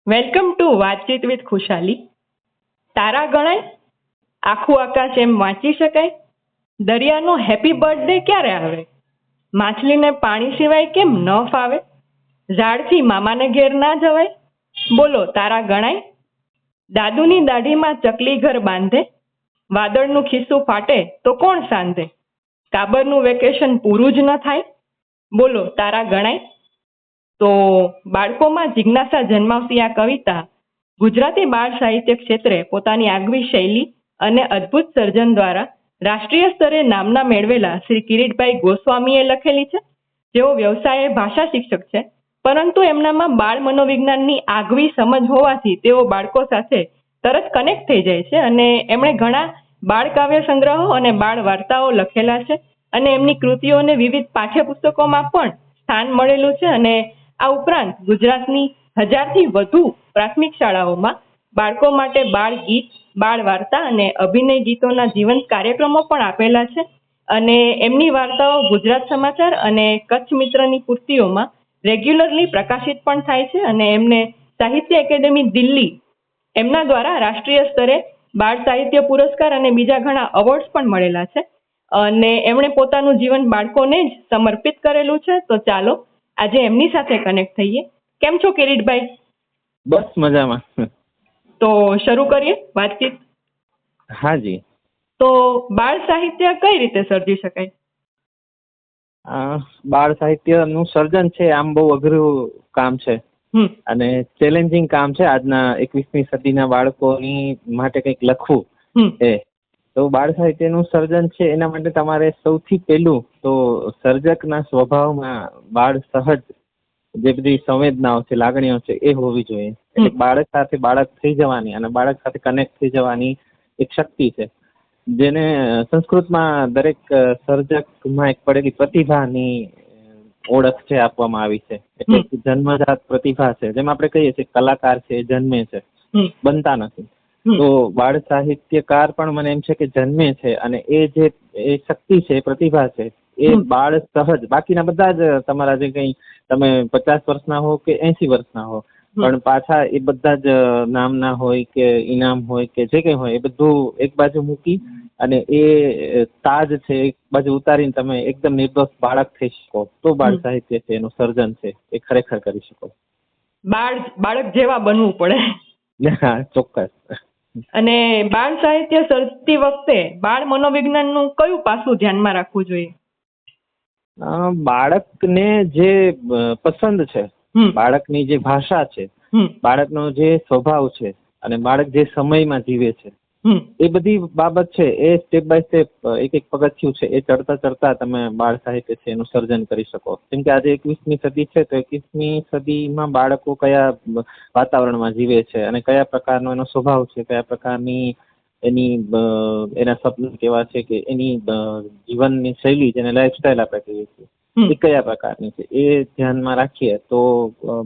Welcome to વાતચીત with ખુશાલી. તારા ગણાય, આખું આકાશ એમ વાંચી શકાય, દરિયાનો હેપી બર્થડે ક્યારે આવે, માછલીને પાણી સિવાય કેમ ન ફાવે, ઝાડથી મામાને ઘેર ના જવાય, બોલો તારા ગણાય. દાદુની દાઢીમાં ચકલી ઘર બાંધે, વાદળનું ખિસ્સું ફાટે તો કોણ સાંધે, કાબરનું વેકેશન પૂરું જ ન થાય, બોલો તારા ગણાય. તો બાળકોમાં જિજ્ઞાસા જન્માવતી આ કવિતા ગુજરાતી બાળ સાહિત્ય ક્ષેત્રે પોતાની આગવી શૈલી અને અદ્ભુત સર્જન દ્વારા રાષ્ટ્રીય સ્તરે નામના મેળવેલા શ્રી કિરીટભાઈ ગોસ્વામીએ લખેલી છે, જેઓ વ્યવસાયે ભાષા શિક્ષક છે, પરંતુ એમનામાં બાળ મનોવિજ્ઞાનની આગવી સમજ હોવાથી તેઓ બાળકો સાથે તરત કનેક્ટ થઈ જાય છે અને એમણે ઘણા બાળ કાવ્ય સંગ્રહો અને બાળ વાર્તાઓ લખેલા છે અને એમની કૃતિઓને વિવિધ પાઠ્યપુસ્તકોમાં પણ સ્થાન મળેલું છે. અને આ ઉપરાંત ગુજરાતની 1000થી વધુ પ્રાથમિક શાળાઓમાં બાળકો માટે બાળ ગીત, બાળ વાર્તા અને અભિનય ગીતોના જીવંત કાર્યક્રમો પણ આપેલા છે અને એમની વાર્તાઓ ગુજરાત સમાચાર અને કચ્છ મિત્રની પૂર્તિઓમાં રેગ્યુલરલી પ્રકાશિત પણ થાય છે અને એમને સાહિત્ય એકેડેમી દિલ્હી એમના દ્વારા રાષ્ટ્રીય સ્તરે બાળ સાહિત્ય પુરસ્કાર અને બીજા ઘણા અવોર્ડ્સ પણ મળેલા છે અને એમણે પોતાનું જીવન બાળકોને જ સમર્પિત કરેલું છે. તો ચાલો આજે એમની સાથે કનેક્ટ થઈએ. કેમ છો કિરીટભાઈ? બસ મજામાં. તો શરૂ કરીએ વાતચીત. હાજી. તો બાળ સાહિત્ય કઈ રીતે સર્જી શકાય? બાળ સાહિત્યનું સર્જન છે આમ બહુ અઘરું કામ છે અને ચેલેન્જિંગ કામ છે. આજના 21મી સદીના બાળકોની માટે કંઈક લખવું તો બાળ સાહિત્યનું સર્જન છે એના માટે તમારે સૌથી પહેલું તો સર્જકના સ્વભાવમાં બાળ સહજ જે બધી સંવેદનાઓ છે, લાગણીઓ છે એ હોવી જોઈએ. એટલે બાળક સાથે બાળક થઈ જવાની અને બાળક સાથે કનેક્ટ થઈ જવાની એક શક્તિ છે જેને સંસ્કૃતમાં દરેક સર્જકમાં એક પડેલી પ્રતિભાની ઓળખ છે આપવામાં આવી છે. એટલે જન્મજાત પ્રતિભા છે. જેમ આપણે કહીએ છીએ કલાકાર છે એ જન્મે છે, બનતા નથી. તો બાળ સાહિત્યકાર પણ મને એમ છે કે જન્મે છે અને એ જે એ શક્તિ છે, એ પ્રતિભા છે એ બાળ સહજ, બાકીના બધા જ તમારા જે કંઈ તમે 50 વર્ષના હો કે 80 વર્ષના હો પણ પાછા એ બધા જ નામના હોય કે ઇનામ હોય કે જે કંઈ હોય એ બધું એક બાજુ મૂકી અને એ તાજ છે એક બાજુ ઉતારીને તમે એકદમ નિર્દોષ બાળક થઈ શકો તો બાળ સાહિત્ય છે એનું સર્જન છે એ ખરેખર કરી શકો. બાળક જેવા બનવું પડે. હા, ચોક્કસ. અને બાળ સાહિત્ય સર્જતી વખતે બાળ મનોવિજ્ઞાનનું કયું પાસું ધ્યાનમાં રાખવું જોઈએ? બાળકને જે પસંદ છે, બાળકની જે ભાષા છે, બાળકનો જે સ્વભાવ છે અને બાળક જે સમયમાં જીવે છે એ બધી બાબત છે એ સ્ટેપ બાય સ્ટેપ એક એક પગથિયું છે એ ચડતા ચડતા તમે બાળ સાહિત્ય છે એનું સર્જન કરી શકો. કેમ કે આજે 21મી સદી છે તો 21મી સદીમાં બાળકો કયા વાતાવરણમાં જીવે છે અને કયા પ્રકારનો એનો સ્વભાવ છે, કયા પ્રકારની એના સપના કેવા છે કે એની જીવનની શૈલી જેને લાઈફસ્ટાઈલ આપણે કહીએ છીએ એ કયા પ્રકારની છે એ ધ્યાનમાં રાખીએ તો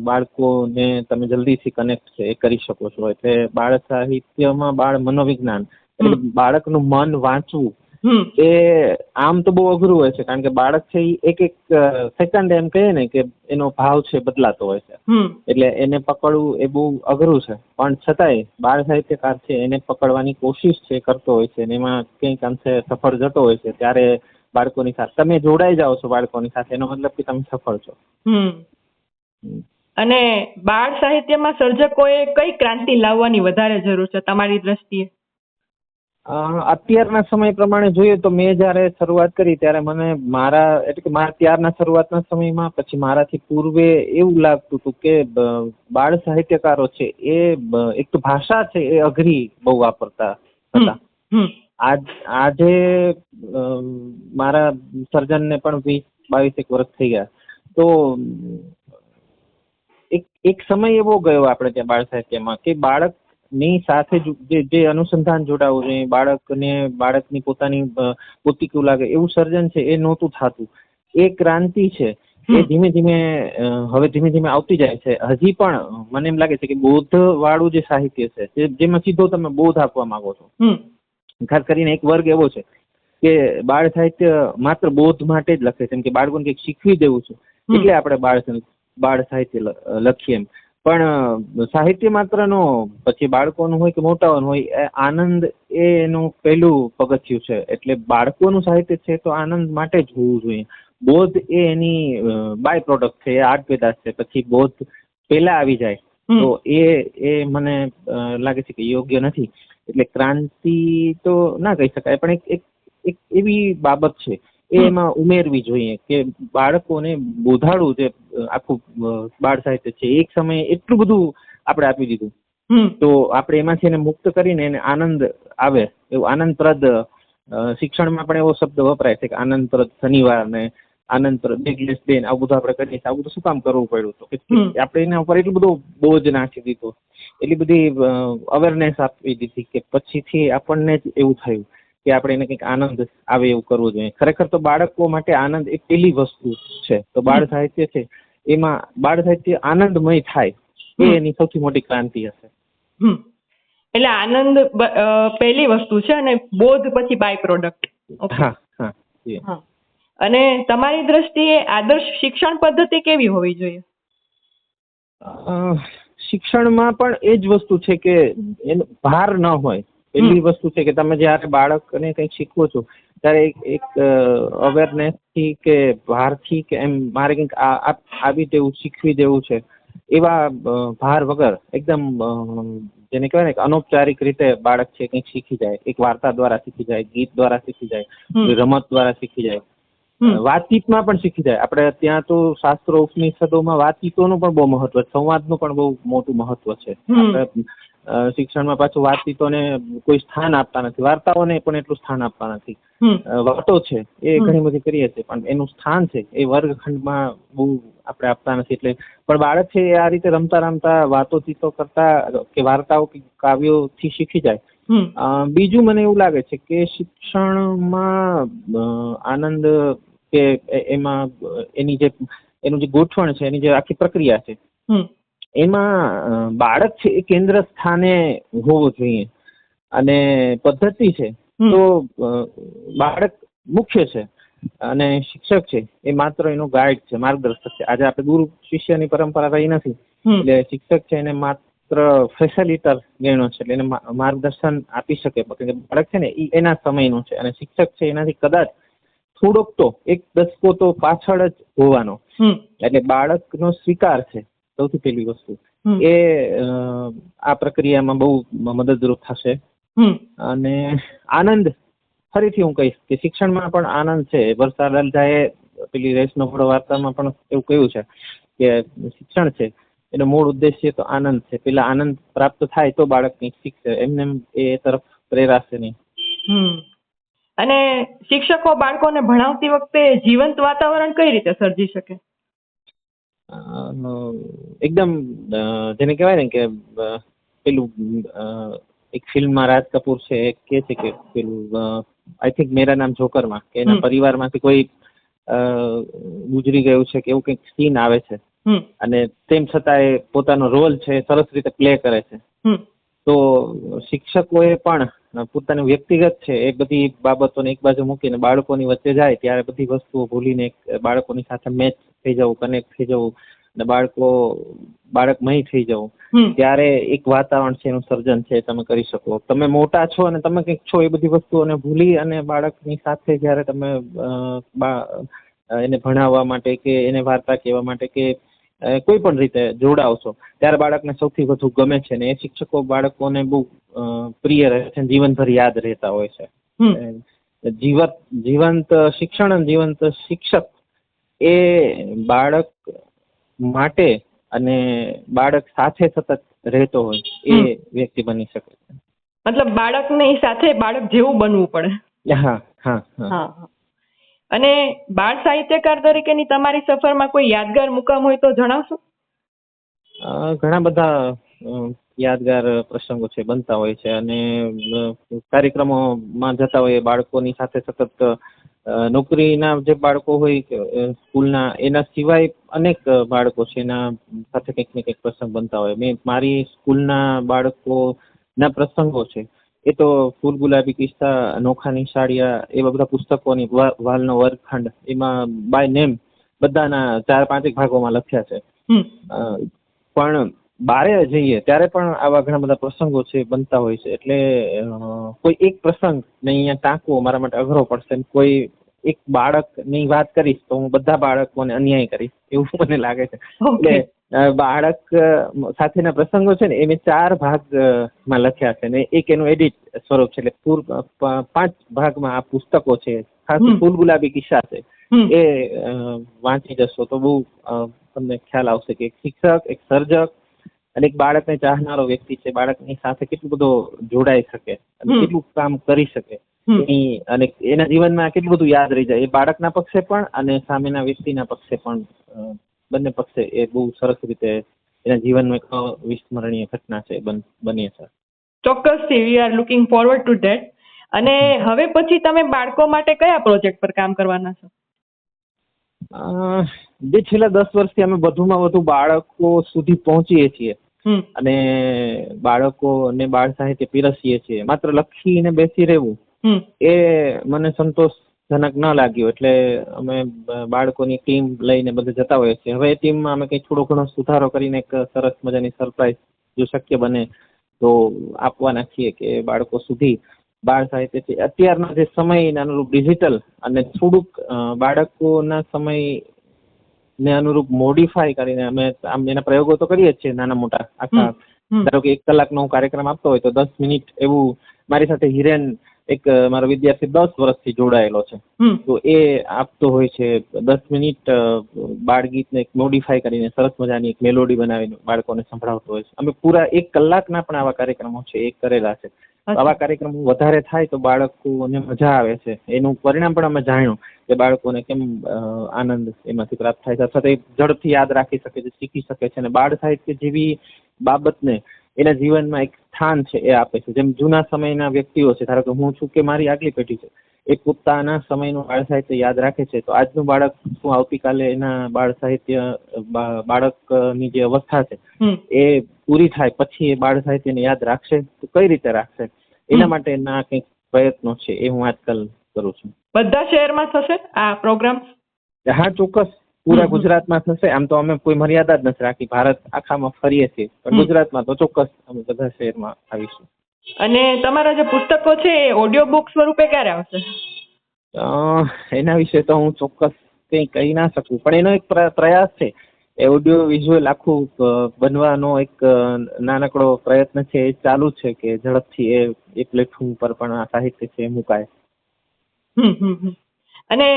બાળકોને તમે જલ્દીથી કનેક્ટ છે એ કરી શકો છો. એટલે બાળ સાહિત્યમાં બાળ મનોવિજ્ઞાન એટલે બાળકનું મન વાંચવું એ આમ તો બહુ અઘરું હોય છે કારણ કે બાળક છે એ એક એક સેકન્ડ એમ કહીએ ને કે એનો ભાવ છે બદલાતો હોય છે. એટલે એને પકડવું એ બહુ અઘરું છે પણ છતાંય બાળ સાહિત્યકાર છે એને પકડવાની કોશિશ છે કરતો હોય છે અને એમાં કંઈક અંશે સફળ જતો હોય છે. ત્યારે બાળકોની સાથે તમે જોડાઈ જાઓ છો બાળકોની સાથે એનો મતલબ કે તમે સફળ છો. અને બાળ સાહિત્યમાં સર્જકોએ કઈ ક્રાંતિ લાવવાની વધારે જરૂર છે તમારી દ્રષ્ટિએ? અત્યારના સમય પ્રમાણે જોઈએ તો મેં જયારે શરૂઆત કરી ત્યારે મને મારા ત્યારના શરૂઆતના સમયમાં પછી મારાથી પૂર્વે એવું લાગતું હતું કે બાળ સાહિત્યકારો છે એ એક તો ભાષા છે એ અઘરી બહુ વાપરતા હતા. આજે મારા સર્જનને પણ 20-22 વર્ષ થઈ ગયા તો એક સમય એવો ગયો આપણે ત્યાં બાળ સાહિત્યમાં કે બાળકની સાથે જે અનુસંધાન જોડાવવું જોઈએ, બાળકની પોતાની પોતીકું લાગે એવું સર્જન છે એ નહોતું થતું. એ ક્રાંતિ છે એ ધીમે ધીમે આવતી જાય છે. હજી પણ મને એમ લાગે છે કે બોધ વાળું જે સાહિત્ય છે જેમાં સીધો તમે બોધ આપવા માંગો છો, ખાસ કરીને એક વર્ગ એવો છે કે બાળ સાહિત્ય માત્ર બોધ માટે જ લખે છે, કેમ કે બાળકોને કંઈક શીખવી દેવું છે એટલે આપણે બાળ સાહિત્ય લખીએ એમ. પણ સાહિત્ય માત્રનો પછી બાળકોનું હોય કે મોટાઓનું હોય આનંદ એ એનું પહેલું પગથિયું છે. એટલે બાળકોનું સાહિત્ય છે તો આનંદ માટે જ હોવું જોઈએ. બોધ એ એની બાય પ્રોડક્ટ છે, એ આર્ટ પેદાશ છે. પછી બોધ પેલા આવી જાય તો એ મને લાગે છે કે યોગ્ય નથી. એટલે ક્રાંતિ તો ના કહી શકાય, પણ એક એવી બાબત છે એ એમાં ઉમેરવી જોઈએ કે બાળકોને બોધાડવું. જે આખું બાળ સાહિત્ય છે એક સમયે એટલું બધું આપણે આપી દીધું, તો આપણે એમાંથી એને મુક્ત કરીને એને આનંદ આવે એવું આનંદપ્રદ, શિક્ષણમાં પણ એવો શબ્દ વપરાય છે કે આનંદપ્રદ શનિવાર ને આનંદપ્રદ બેગલેસ ડે, આવું બધું આપણે કરીએ. આવું બધું શું કામ કરવું પડ્યું? તો કે આપણે એના ઉપર એટલું બધું બોજ નાખી દીધો, એટલી બધી અવેરનેસ આપી દીધી કે પછીથી આપણને જ એવું થયું કે આપણે એને કંઈક આનંદ આવે એવું કરવું જોઈએ. ખરેખર તો બાળકો માટે આનંદ એ પેલી વસ્તુ છે. તો બાળ સાહિત્ય છે એમાં બાળ સાહિત્ય આનંદમય થાય એ એની સૌથી મોટી ક્રાંતિ હશે. એટલે આનંદ પહેલી વસ્તુ છે અને બોધ પછી બાય પ્રોડક્ટ. હા હા. અને તમારી દ્રષ્ટિએ આદર્શ શિક્ષણ પદ્ધતિ કેવી હોવી જોઈએ? શિક્ષણમાં પણ એ જ વસ્તુ છે કે એનો ભાર ન હોય. પહેલી વસ્તુ છે કે તમે જયારે બાળકને કંઈક શીખવો છો ત્યારે એક અવેરનેસ થી કે ભારથી કે એમ મારે કંઈક આવી દેવું, શીખવી દેવું છે એવા ભાર વગર એકદમ જેને કહેવાય ને કે અનૌપચારિક રીતે બાળક છે કંઈક શીખી જાય. એક વાર્તા દ્વારા શીખી જાય, ગીત દ્વારા શીખી જાય, રમત દ્વારા શીખી જાય, વાતચીતમાં પણ શીખી જાય. આપણે ત્યાં તો શાસ્ત્રો ઉપનિષદોમાં વાતચીતોનું પણ બહુ મહત્વ છે, સંવાદનું પણ બહુ મોટું મહત્વ છે. આપણે શિક્ષણમાં પાછું વાતચીતોને કોઈ સ્થાન આપતા નથી, વાર્તાઓને પણ એટલું સ્થાન આપતા નથી. વાતો છે એ ઘણી બધી કરીએ છીએ પણ એનું સ્થાન છે એ વર્ગખંડમાં બહુ આપણે આપતા નથી. એટલે પણ બાળક છે એ આ રીતે રમતા રમતા વાતોચીતો કરતા કે વાર્તાઓ કે કાવ્યોથી શીખી જાય. બીજું મને એવું લાગે છે કે શિક્ષણમાં આનંદ કે એમાં એનું જે ગોઠવણ છે, એની જે આખી પ્રક્રિયા છે એમાં બાળક છે એ કેન્દ્ર સ્થાને હોવો જોઈએ. અને પદ્ધતિ છે તો બાળક મુખ્ય છે અને શિક્ષક છે એ માત્ર એનો ગાઈડ છે, માર્ગદર્શક છે. આજે આપણે ગુરુ શિષ્યની પરંપરા રહી નથી, એટલે શિક્ષક છે એને માત્ર ફેસિલિટર ગણ્યો છે. એટલે એને માર્ગદર્શન આપી શકે. બાળક છે ને એ એના સમયનું છે અને શિક્ષક છે એનાથી કદાચ થોડોક તો 1 દશકો તો પાછળ જ હોવાનો. એટલે બાળકનો સ્વીકાર છે સૌથી પહેલી વસ્તુ, એ આ પ્રક્રિયામાં બહુ મદદરૂપ થશે. અને આનંદ, ફરીથી હું કહીશ કે શિક્ષણમાં પણ આનંદ છે. વરસાદલજાએ પેલી રેસનો ઘોડો વાર્તામાં પણ એવું કહ્યું છે કે શિક્ષણ છે એનો મૂળ ઉદ્દેશ્ય તો આનંદ છે. પેલા આનંદ પ્રાપ્ત થાય તો બાળક કંઈક શીખશે, એમને એ તરફ પ્રેરાશે નહીં. અને શિક્ષકો બાળકોને ભણાવતી વખતે જીવંત વાતાવરણ કઈ રીતે સર્જી શકે? એકદમ જેને કહેવાય ને કે પેલું એક ફિલ્મમાં રાજ કપૂર છે એ કહે છે કે પેલું આઈ થિંક મેરા નામ જોકરમાં કે એના પરિવારમાંથી કોઈ ગુજરી ગયું છે કે એવું કંઈક સીન આવે છે અને તેમ છતાં એ પોતાનો રોલ છે સરસ રીતે પ્લે કરે છે. તો શિક્ષકોએ પણ પોતાનું વ્યક્તિગત છે એ બધી બાબતોને એક બાજુ મૂકીને બાળકોની વચ્ચે જાય ત્યારે બધી વસ્તુઓ ભૂલીને બાળકોની સાથે મેચ થઈ જવું, કનેક્ટ થઈ જવું અને બાળકમય થઈ જવું, ત્યારે એક વાતાવરણ છે એનું સર્જન છે તમે કરી શકો. તમે મોટા છો અને તમે કંઈક છો એ બધી વસ્તુઓને ભૂલી અને બાળકની સાથે જ્યારે તમે એને ભણાવવા માટે કે એને વાર્તા કહેવા માટે કે કોઈ પણ રીતે જોડાવશો ત્યારે બાળકને સૌથી વધુ ગમે છે ને એ શિક્ષકો બાળકોને બહુ પ્રિય રહે છે, જીવનભર યાદ રહેતા હોય છે. જીવંત શિક્ષણ અને જીવંત શિક્ષક એ બાળક માટે અને બાળક સાથે સતત રહેતો હોય એ વ્યક્તિ બની શકે છે. મતલબ બાળકની સાથે બાળક જેવું બનવું પડે. હા હા હા. અને બાળ સાહિત્યકાર તરીકેની તમારી સફરમાં કોઈ યાદગાર મુકામ હોય તો જણાવશો? ઘણા બધા યાદગાર પ્રસંગો છે, બનતા હોય છે અને કાર્યક્રમોમાં જતા હોય બાળકોની સાથે સતત નોકરીના જે બાળકો હોય સ્કૂલના, એના સિવાય અનેક બાળકો છે એના સાથે કંઈક ને કંઈક પ્રસંગ બનતા હોય. મેં મારી સ્કૂલના બાળકોના પ્રસંગો છે એ તો ફૂલ ગુલાબી કિસ્સા, અનોખા નિશાળિયા, એવા બધા પુસ્તકોની વાલનો વર્ગખંડ, એમાં બાય નેમ બધાના 4-5 ભાગોમાં લખ્યા છે. પણ બારે જઈએ ત્યારે પણ આવા ઘણા બધા પ્રસંગો છે બનતા હોય છે. એટલે કોઈ એક પ્રસંગ ને અહીંયા ટાંકવો મારા માટે અઘરો પડશે. કોઈ એક બાળકની વાત કરીશ તો હું બધા બાળકોને અન્યાય કરીશ એવું મને લાગે છે. એટલે બાળક સાથેના પ્રસંગો છે ને એ મેં 4 ભાગમાં લખ્યા છે ને એક એનું એડિટ સ્વરૂપ છે. એટલે 5 ભાગમાં આ પુસ્તકો છે. ખાસ ફૂલ ગુલાબી કિસ્સા છે એ વાંચી જશો તો બહુ તમને ખ્યાલ આવશે કે એક શિક્ષક, એક સર્જક અને એક બાળકને ચાહનારો વ્યક્તિ છે. બાળકની સાથે કેટલું બધું જોડાઈ શકે અને કેટલું કામ કરી શકે અને એના જીવનમાં કેટલું બધું યાદ રહી જાય એ બાળકના પક્ષે પણ અને સામેના વ્યક્તિના પક્ષે પણ બંને પક્ષે એ બહુ સરસ રીતે એના જીવનમાં એક વિસ્મરણીય ઘટના છે બની છે. ચોક્કસથી we are looking forward to that. અને હવે પછી તમે બાળકો માટે કયા પ્રોજેક્ટ પર કામ કરવાના છો? જે છેલ્લા 10 વર્ષથી અમે વધુમાં વધુ બાળકો સુધી પહોંચીએ છીએ અને બાળકોને બાળ સાહિત્ય પીરસીએ છીએ. માત્ર લખીને બેસી રહેવું એ મને સંતોષજનક ન લાગ્યું. એટલે અમે બાળકોની ટીમ લઈને બધે જતા હોઈએ છીએ. હવે એ ટીમમાં અમે કંઈક થોડો ઘણો સુધારો કરીને એક સરસ મજાની સરપ્રાઈઝ જો શક્ય બને તો આપવાના છીએ કે બાળકો સુધી બાળ સાહિત્ય છે. અત્યારના જે સમયને અનુરૂપ ડિજિટલ અને થોડુંક બાળકોના સમયને અનુરૂપ મોડિફાય કરીને અમે આમ એના પ્રયોગો તો કરીએ જ છીએ નાના મોટા. આખા ધારો કે 1 કલાકનો કાર્યક્રમ આપતો હોય તો 10 મિનિટ એવું મારી સાથે હિરેન એક મારો વિદ્યાર્થી 10 વર્ષથી જોડાયેલો છે તો એ આપતો હોય છે. 10 મિનિટ બાળગીતને એક મોડિફાય કરીને સરસ મજાની એક મેલોડી બનાવીને બાળકોને સંભળાવતો હોય છે. અમે પૂરા 1 કલાકના પણ આવા કાર્યક્રમો છે એ કરેલા છે. આવા કાર્યક્રમો વધારે થાય તો બાળકોને મજા આવે છે. એનું પરિણામ પણ અમે જાણ્યું કે બાળકોને કેમ આનંદ એમાંથી પ્રાપ્ત થાય છે અથવા તો એ ઝડપથી યાદ રાખી શકે છે, શીખી શકે છે. અને બાળ સાહિત્ય જેવી બાબતને એના જીવનમાં એક સ્થાન છે એ આપે છે. જેમ જૂના સમયના વ્યક્તિઓ છે, ધારો કે હું છું કે મારી આગલી પેઢી છે, એ પોતાના સમયનું બાળ સાહિત્ય યાદ રાખે છે તો આજનું બાળક શું આવતીકાલે એના બાળ સાહિત્ય બાળકની જે અવસ્થા છે એ પૂરી થાય પછી એ બાળ સાહિત્યને યાદ રાખશે તો કઈ રીતે રાખશે એના માટેના કંઈક પ્રયત્નો છે એ હું આજકાલ કરું છું. બધા શહેરમાં થશે આ પ્રોગ્રામ? હા, ચોક્કસ પૂરા ગુજરાતમાં થશે. આમ તો અમે કોઈ મર્યાદા જ નથી રાખી, ભારત આખામાં ફરીએ છીએ, પણ ગુજરાતમાં તો ચોક્કસ અમે બધા શહેરમાં આવીશું. અને તમારા જે પુસ્તકો છે એ ઓડિયો બુક સ્વરૂપે ક્યારે આવશે? એના વિશે તો હું ચોક્કસ કંઈ કહી ના શકું, પણ એનો એક પ્રયાસ છે. એ ઓડિયો વિઝ્યુઅલ આખું બનવાનો એક નાનકડો પ્રયત્ન છે એ ચાલુ છે કે ઝડપથી એ પ્લેટફોર્મ પર પણ આ સાહિત્ય છે મુકાય. અને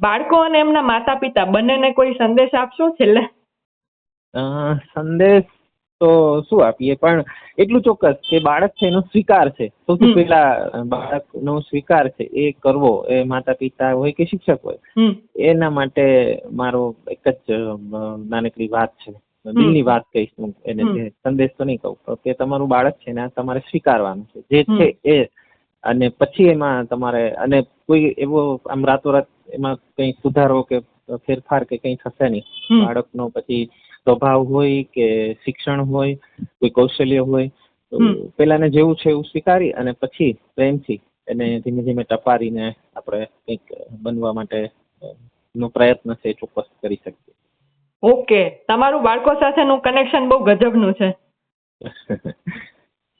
બાળકો અને એમના માતા પિતા બંનેને કોઈ સંદેશ આપશો છેલ્લે? સંદેશ તો શું આપીએ, પણ એટલું ચોક્કસ કે બાળક છે એનો સ્વીકાર છે. સૌથી પહેલા બાળકનો સ્વીકાર છે એ કરવો, એ માતા પિતા હોય કે શિક્ષક હોય એના માટે મારો એક જ નાનકડી વાત છે, દિલની વાત કહીશ હું એને. જે સંદેશ તો નહીં કહું કે તમારું બાળક છે ને તમારે સ્વીકારવાનું છે જે છે એ, અને પછી એમાં તમારે અને કોઈ એવો આમ રાતોરાત એમાં કંઈ સુધારો કે ફેરફાર કે કંઈ થશે નહીં. બાળકનો પછી સ્વભાવ હોય કે શિક્ષણ હોય, કોઈ કૌશલ્ય હોય, તો પેલાને જેવું છે એવું સ્વીકારી અને પછી પ્રેમથી એને ધીમે ધીમે ટપારીને આપણે કંઈક બનવા માટે નો પ્રયત્ન છે ચોક્કસ કરી શકીએ. ઓકે, તમારું બાળકો સાથેનું કનેક્શન બહુ ગજબનું છે.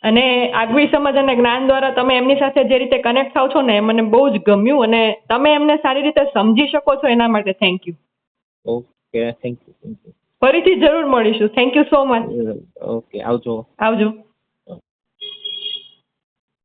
અને આગવી સમજ અને જ્ઞાન દ્વારા તમે એમની સાથે જે રીતે કનેક્ટ થાવ છો ને એ મને બહુ જ ગમ્યું, અને તમે એમને સારી રીતે સમજી શકો છો એના માટે thank you. Okay, thank you. ફરીથી જરૂર મળીશું. Thank you so much. Okay, આવજો. આવજો.